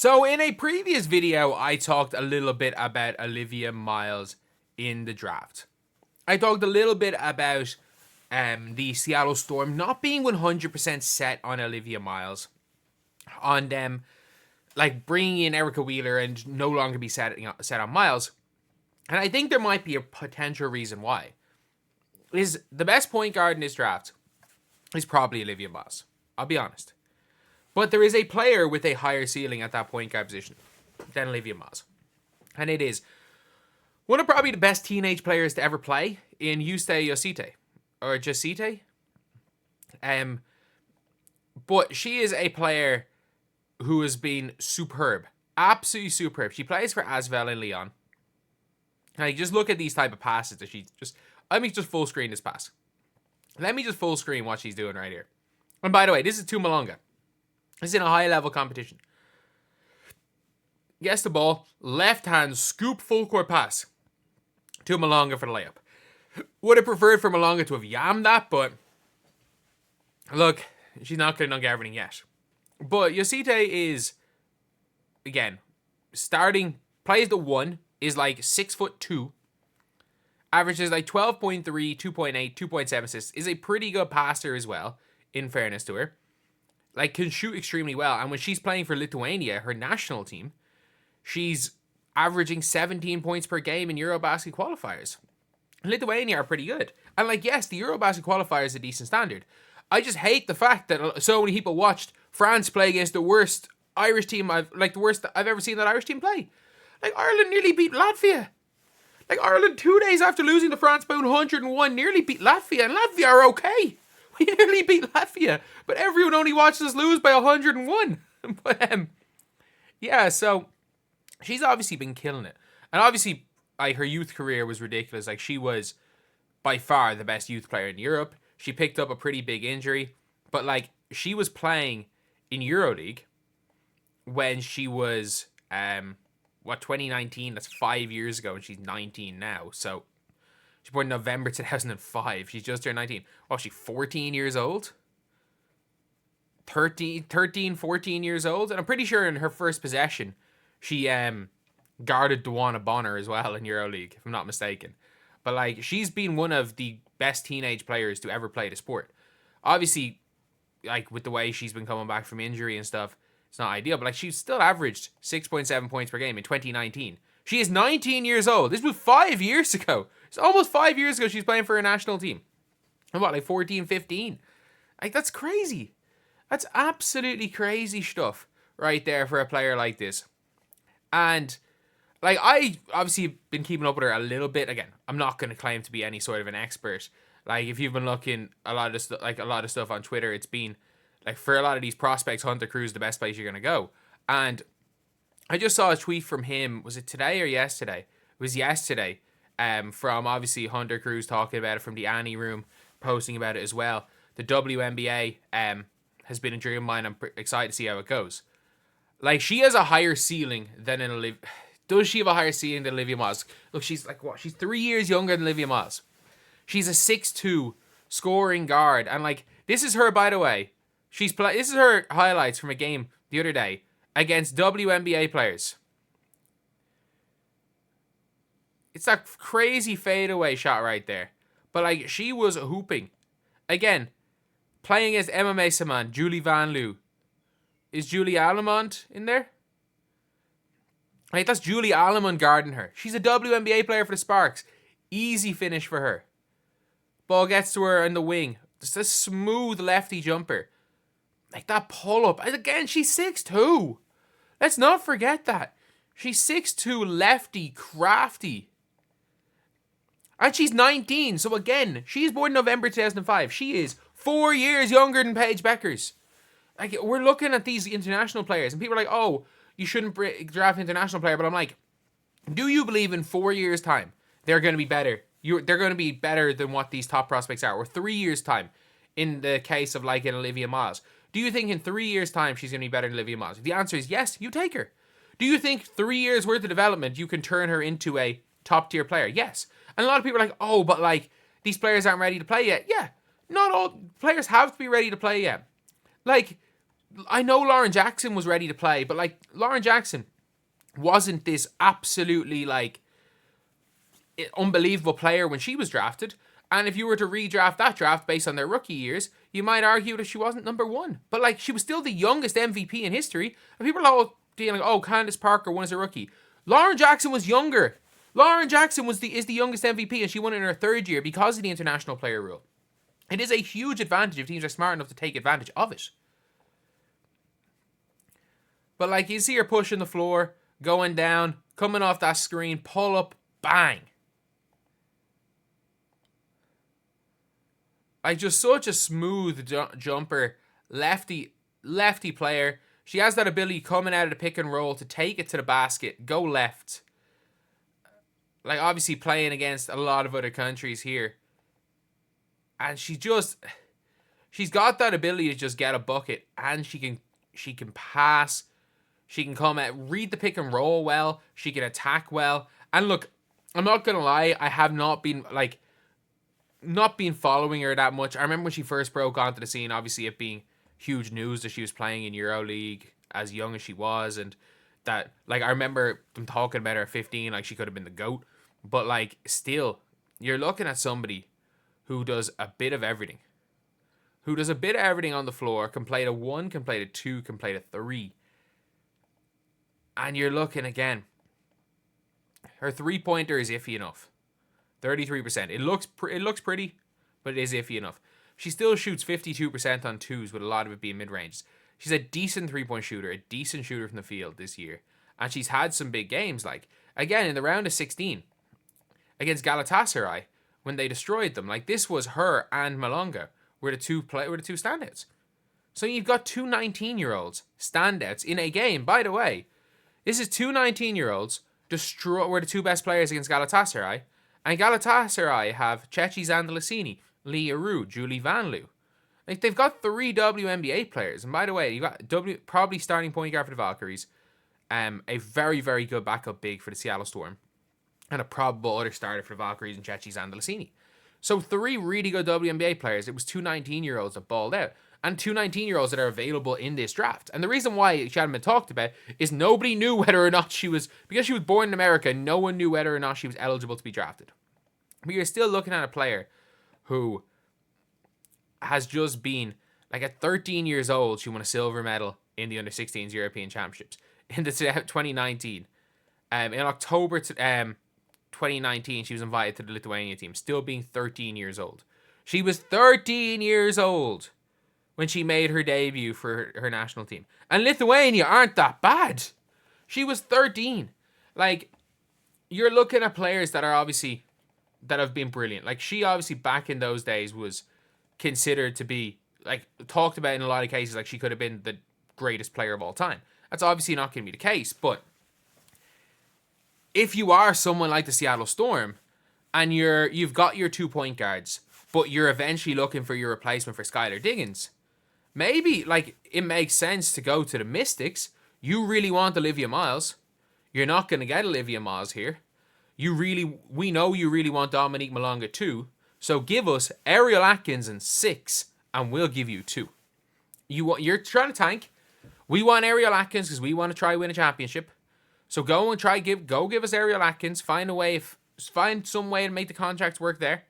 So in a previous video, I talked a little bit about Olivia Miles in the draft. I talked a little bit about the Seattle Storm not being 100% set on Olivia Miles, on them like bringing in Erica Wheeler and no longer be set on Miles. And I think there might be a potential reason why. Is the best point guard in this draft is probably Olivia Miles. I'll be honest. But there is a player with a higher ceiling at that point guard position than Olivia Miles. And it is one of probably the best teenage players to ever play in Yuste Yosite. Or Josite. But she is a player who has been superb. Absolutely superb. She plays for Asvel in Lyon. Like, just look at these type of passes that she just... Let me just full screen this pass. Let me just full screen what she's doing right here. And by the way, this is to Malonga. This is in a high-level competition. Gets the ball, left hand scoop full court pass to Malonga for the layup. Would have preferred for Malonga to have yammed that, but look, she's not going to get everything yet. But Yosite is, again, plays the 1, is like 6'2", averages like 12.3, 2.8, 2.7 assists, is a pretty good passer as well, in fairness to her. Like, can shoot extremely well. And when she's playing for Lithuania, her national team, she's averaging 17 points per game in Eurobasket qualifiers. Lithuania are pretty good. And, like, yes, the Eurobasket qualifier is a decent standard. I just hate the fact that so many people watched France play against the worst Irish team, the worst I've ever seen that Irish team play. Like, Ireland nearly beat Latvia. Like, Ireland, 2 days after losing to France by 101, nearly beat Latvia. And Latvia are okay. We nearly beat Latvia, but everyone only watched us lose by 101. But yeah, so she's obviously been killing it, and obviously, like, her youth career was ridiculous. Like, she was by far the best youth player in Europe. She picked up a pretty big injury, but like, she was playing in EuroLeague when she was 2019. That's 5 years ago, and she's 19 now. So. She was born in November 2005. She's just turned 19. Oh, she's 14 years old? 13, 14 years old? And I'm pretty sure in her first possession, she guarded Duana Bonner as well in EuroLeague, if I'm not mistaken. But, like, she's been one of the best teenage players to ever play the sport. Obviously, like, with the way she's been coming back from injury and stuff, it's not ideal. But, like, she's still averaged 6.7 points per game in 2019. She is 19 years old. This was 5 years ago. It's almost 5 years ago she's playing for a national team. And what, like 14, 15? Like, that's crazy. That's absolutely crazy stuff right there for a player like this. And, like, I obviously been keeping up with her a little bit. Again, I'm not going to claim to be any sort of an expert. Like, if you've been looking a lot of stuff on Twitter, it's been, like, for a lot of these prospects, Hunter Cruz the best place you're going to go. And I just saw a tweet from him. Was it today or yesterday? It was yesterday. From obviously Hunter Cruz talking about it, from the Annie Room posting about it as well. The WNBA has been a dream of mine. I'm excited to see how it goes. Like, she has a higher ceiling than an Olivia. Does she have a higher ceiling than Olivia Miles? Look, she's like, what? She's 3 years younger than Olivia Miles. She's a 6'2" scoring guard, and like, this is her, by the way. This is her highlights from a game the other day against WNBA players. It's that crazy fadeaway shot right there. But, like, she was hooping. Again, playing against MMA Saman, Julie Van Loo. Is Julie Allemond in there? Like, that's Julie Allemond guarding her. She's a WNBA player for the Sparks. Easy finish for her. Ball gets to her in the wing. Just a smooth lefty jumper. Like, that pull-up. And again, she's 6'2". Let's not forget that. She's 6'2", lefty, crafty. And she's 19, so again, she's born in November 2005. She is 4 years younger than Paige Beckers. Like, we're looking at these international players, and people are like, oh, you shouldn't draft an international player. But I'm like, do you believe in 4 years' time they're going to be better? They're going to be better than what these top prospects are? Or 3 years' time, in the case of, like, an Olivia Miles. Do you think in 3 years' time she's going to be better than Olivia Miles? If the answer is yes, you take her. Do you think 3 years worth of development, you can turn her into a top-tier player? Yes. And a lot of people are like, oh, but, like, these players aren't ready to play yet. Yeah, not all players have to be ready to play yet. Like, I know Lauren Jackson was ready to play, but like Lauren Jackson wasn't this absolutely like unbelievable player when she was drafted. And if you were to redraft that draft based on their rookie years, you might argue that she wasn't number one. But like she was still the youngest MVP in history. And people are all being like, oh, Candace Parker won as a rookie. Lauren Jackson was younger. Lauren Jackson is the youngest MVP, and she won it in her third year because of the international player rule. It is a huge advantage if teams are smart enough to take advantage of it. But like you see her pushing the floor, going down, coming off that screen, pull up, bang. Like just such a smooth jumper, lefty player. She has that ability coming out of the pick and roll to take it to the basket, go left. Like obviously playing against a lot of other countries here. And she's got that ability to just get a bucket, and she can pass. She can come out, read the pick and roll well. She can attack well. And look, I'm not going to lie, I have not been following her that much. I remember when she first broke onto the scene, obviously it being huge news that she was playing in EuroLeague as young as she was, and that, like, I remember them talking about her at 15, like she could have been the GOAT. But, like, still, you're looking at somebody who does a bit of everything. Who does a bit of everything on the floor, can play to 1, can play to 2, can play to 3. And you're looking again. Her three-pointer is iffy enough. 33%. It looks pretty, but it is iffy enough. She still shoots 52% on twos, with a lot of it being mid-range. She's a decent three-point shooter, a decent shooter from the field this year. And she's had some big games, like, again, in the round of 16, against Galatasaray, when they destroyed them. Like, this was her and Malonga were the two standouts. So you've got two 19-year-olds standouts in a game. By the way, this is two 19-year-olds were the two best players against Galatasaray. And Galatasaray have Chechi Zandalasini, Leah Rue, Julie Van Loo. Like, they've got 3 WNBA players. And by the way, you got probably starting point guard for the Valkyries, a very, very good backup big for the Seattle Storm, and a probable other starter for the Valkyries and Chechi Zandalasini. So 3 really good WNBA players. It was two 19-year-olds that balled out. And two 19-year-olds that are available in this draft. And the reason why she hadn't been talked about is nobody knew whether or not she was... Because she was born in America, no one knew whether or not she was eligible to be drafted. But you're still looking at a player who has just been... Like, at 13 years old, she won a silver medal in the Under-16s European Championships. In the 2019. In October 2019, she was invited to the Lithuania team, still being 13 years old. She was 13 years old when she made her debut for her national team. And Lithuania aren't that bad. She was 13. Like, you're looking at players that have been brilliant. Like, she obviously back in those days was considered to be, like, talked about in a lot of cases, like she could have been the greatest player of all time. That's obviously not going to be the case, but if you are someone like the Seattle Storm and you've got your 2 point guards, but you're eventually looking for your replacement for Skylar Diggins, maybe, like, it makes sense to go to the Mystics. You really want Olivia Miles. You're not going to get Olivia Miles here. We know you really want Dominique Malonga too. So give us Ariel Atkins and 6, and we'll give you 2. You're trying to tank. We want Ariel Atkins because we want to try win a championship. So go and give us Ariel Atkins. Find some way to make the contracts work there.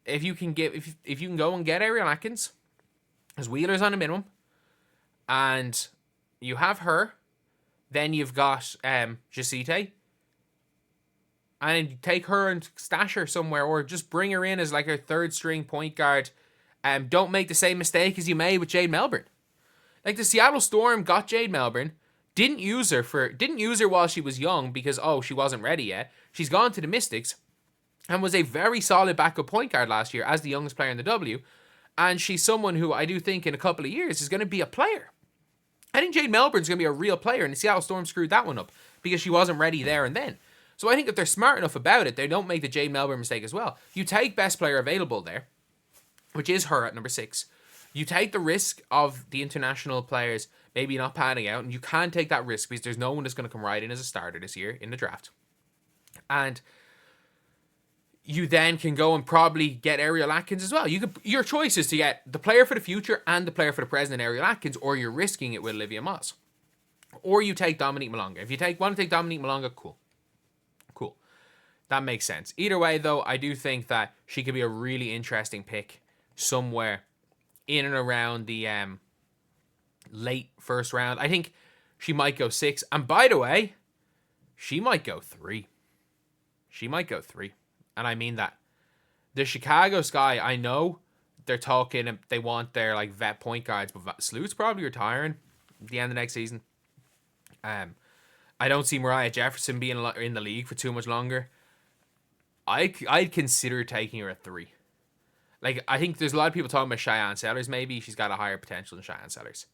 If you can go and get Ariel Atkins, because Wheeler's on a minimum, and you have her, then you've got Jacite, and you take her and stash her somewhere, or just bring her in as like her third string point guard. Don't make the same mistake as you made with Jade Melbourne. Like, the Seattle Storm got Jade Melbourne, didn't use her while she was young because, she wasn't ready yet. She's gone to the Mystics and was a very solid backup point guard last year as the youngest player in the W. And she's someone who I do think in a couple of years is going to be a player. I think Jade Melbourne's going to be a real player, and the Seattle Storm screwed that one up because she wasn't ready there and then. So I think if they're smart enough about it, they don't make the Jade Melbourne mistake as well. You take best player available there, which is her at number 6. You take the risk of the international players maybe not panning out, and you can take that risk because there's no one that's going to come right in as a starter this year in the draft. And you then can go and probably get Ariel Atkins as well. Your choice is to get the player for the future and the player for the present, Ariel Atkins, or you're risking it with Olivia Moss. Or you take Dominique Malonga. If you want to take Dominique Malonga, cool. Cool. That makes sense. Either way, though, I do think that she could be a really interesting pick somewhere in and around the late first round. I think she might go 6. And by the way, she might go 3. She might go 3. And I mean that. The Chicago Sky, I know they're talking, they want their like vet point guards, but Sloot's probably retiring at the end of next season. I don't see Mariah Jefferson being in the league for too much longer. I'd consider taking her at 3. Like, I think there's a lot of people talking about Cheyenne Sellers. Maybe she's got a higher potential than Cheyenne Sellers.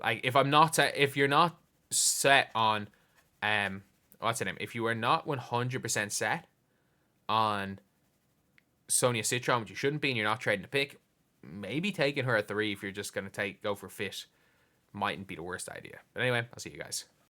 Like, if you're not set on, what's her name? If you are not 100% set on Sonia Citron, which you shouldn't be, and you're not trading a pick, maybe taking her at 3 if you're just going to go for fit mightn't be the worst idea. But anyway, I'll see you guys.